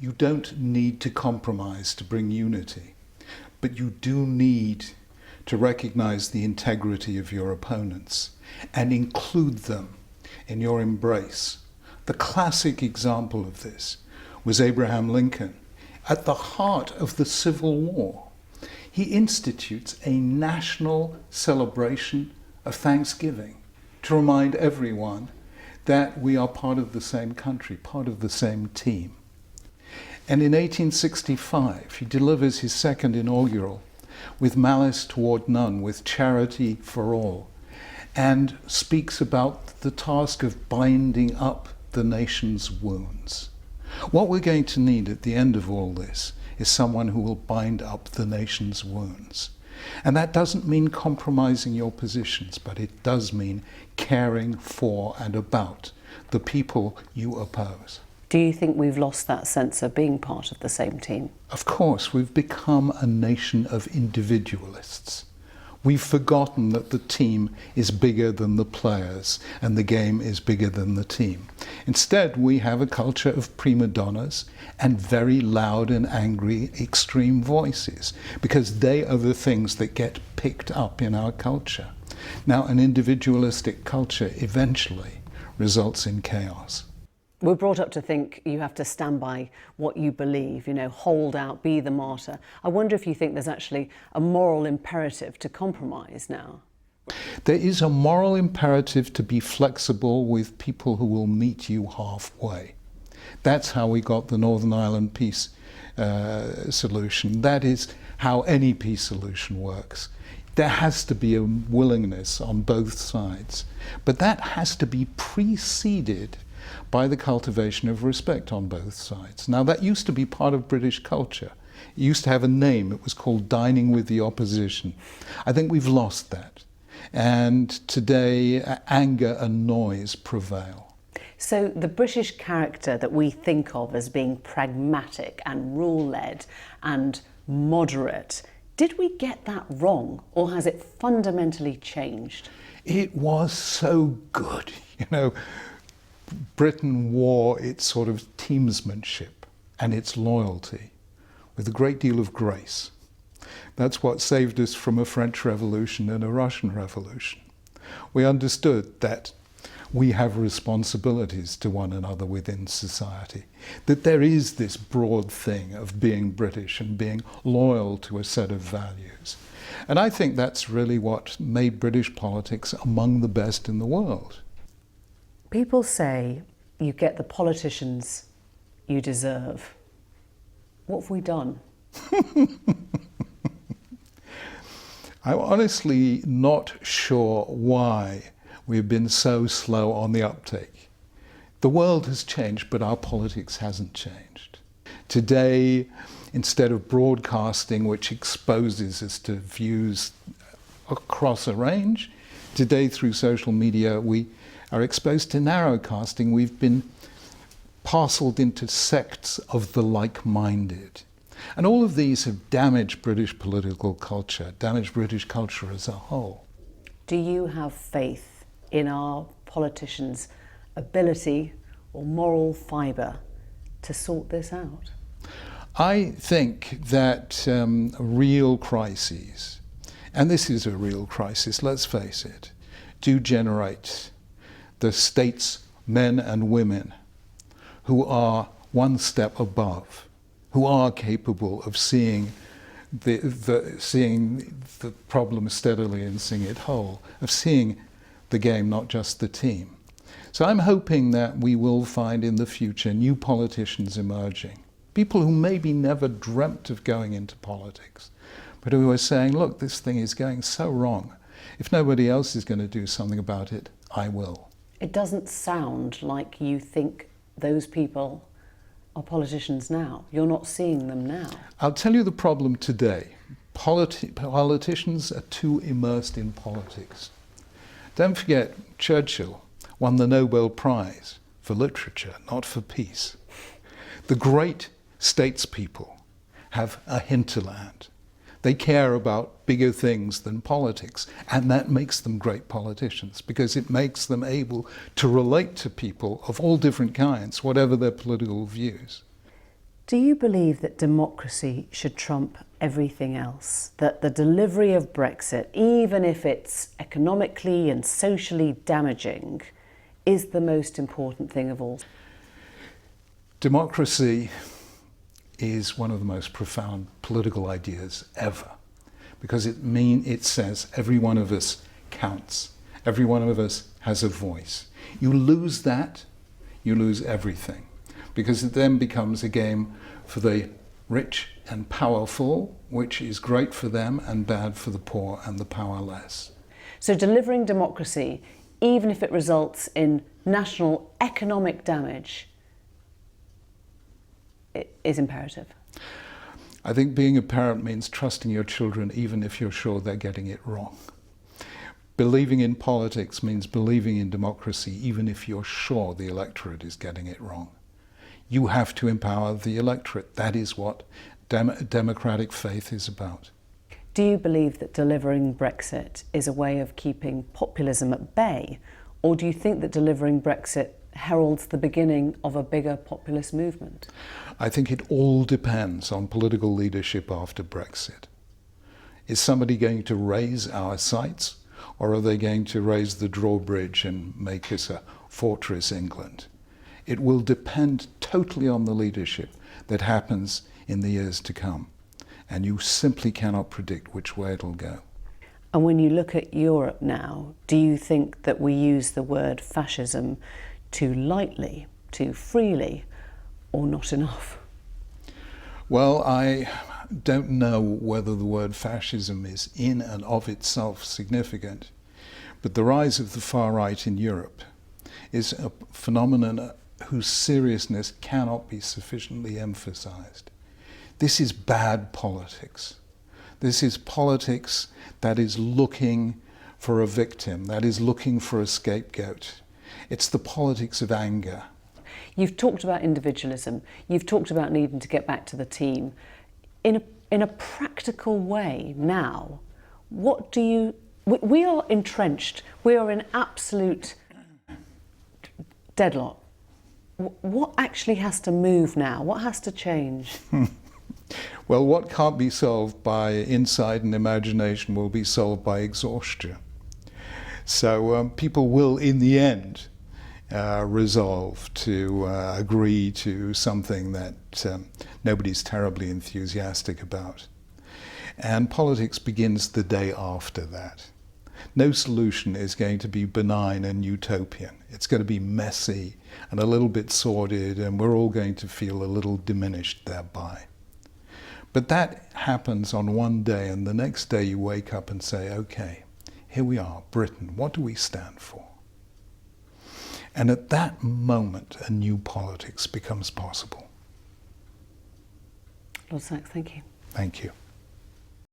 You don't need to compromise to bring unity, but you do need to recognize the integrity of your opponents and include them in your embrace. The classic example of this was Abraham Lincoln. At the heart of the Civil War, he institutes a national celebration of Thanksgiving to remind everyone that we are part of the same country, part of the same team. And in 1865, he delivers his second inaugural with malice toward none, with charity for all, and speaks about the task of binding up the nation's wounds. What we're going to need at the end of all this is someone who will bind up the nation's wounds. And that doesn't mean compromising your positions, but it does mean caring for and about the people you oppose. Do you think we've lost that sense of being part of the same team? Of course, we've become a nation of individualists. We've forgotten that the team is bigger than the players and the game is bigger than the team. Instead, we have a culture of prima donnas and very loud and angry extreme voices, because they are the things that get picked up in our culture. Now, an individualistic culture eventually results in chaos. We're brought up to think you have to stand by what you believe, hold out, be the martyr. I wonder if you think there's actually a moral imperative to compromise now. There is a moral imperative to be flexible with people who will meet you halfway. That's how we got the Northern Ireland peace solution. That is how any peace solution works. There has to be a willingness on both sides, but that has to be preceded by the cultivation of respect on both sides. Now, that used to be part of British culture. It used to have a name. It was called dining with the opposition. I think we've lost that. And today, anger and noise prevail. So the British character that we think of as being pragmatic and rule-led and moderate, did we get that wrong, or has it fundamentally changed? It was so good, Britain wore its sort of teamsmanship and its loyalty with a great deal of grace. That's what saved us from a French Revolution and a Russian Revolution. We understood that we have responsibilities to one another within society, that there is this broad thing of being British and being loyal to a set of values. And I think that's really what made British politics among the best in the world. People say you get the politicians you deserve. What have we done? I'm honestly not sure why we've been so slow on the uptake. The world has changed, but our politics hasn't changed. Today, instead of broadcasting, which exposes us to views across a range, today through social media we are exposed to narrowcasting. We've been parceled into sects of the like-minded. And all of these have damaged British political culture, damaged British culture as a whole. Do you have faith in our politicians' ability or moral fibre to sort this out? I think that real crises, and this is a real crisis, let's face it, do generate the statesmen and women who are one step above, who are capable of seeing the problem steadily and seeing it whole, of seeing the game, not just the team. So I'm hoping that we will find in the future new politicians emerging, people who maybe never dreamt of going into politics, but who are saying, look, this thing is going so wrong. If nobody else is going to do something about it, I will. It doesn't sound like you think those people are politicians now. You're not seeing them now. I'll tell you the problem today. Politicians are too immersed in politics. Don't forget, Churchill won the Nobel Prize for literature, not for peace. The great statespeople have a hinterland. They care about bigger things than politics, and that makes them great politicians because it makes them able to relate to people of all different kinds, whatever their political views. Do you believe that democracy should trump everything else? That the delivery of Brexit, even if it's economically and socially damaging, is the most important thing of all? Democracy is one of the most profound political ideas ever, because it says every one of us counts. Every one of us has a voice. You lose that, you lose everything, because it then becomes a game for the rich and powerful, which is great for them and bad for the poor and the powerless. So delivering democracy, even if it results in national economic damage, is imperative. I think being a parent means trusting your children even if you're sure they're getting it wrong. Believing in politics means believing in democracy even if you're sure the electorate is getting it wrong. You have to empower the electorate. That is what democratic faith is about. Do you believe that delivering Brexit is a way of keeping populism at bay? Or do you think that delivering Brexit heralds the beginning of a bigger populist movement? I think it all depends on political leadership after Brexit. Is somebody going to raise our sights, or are they going to raise the drawbridge and make us a fortress England? It will depend totally on the leadership that happens in the years to come. And you simply cannot predict which way it'll go. And when you look at Europe now, do you think that we use the word fascism too lightly, too freely, or not enough? Well, I don't know whether the word fascism is in and of itself significant, but the rise of the far right in Europe is a phenomenon whose seriousness cannot be sufficiently emphasized. This is bad politics. This is politics that is looking for a victim, that is looking for a scapegoat. It's the politics of anger. You've talked about individualism. You've talked about needing to get back to the team. In a practical way now, what do you... We are entrenched. We are in absolute deadlock. What actually has to move now? What has to change? Well, what can't be solved by insight and imagination will be solved by exhaustion. So people will, in the end, resolve to agree to something that nobody's terribly enthusiastic about. And politics begins the day after that. No solution is going to be benign and utopian. It's going to be messy and a little bit sordid, and we're all going to feel a little diminished thereby. But that happens on one day, and the next day you wake up and say, okay, here we are, Britain, what do we stand for? And at that moment, a new politics becomes possible. Lord Sachs, thank you. Thank you.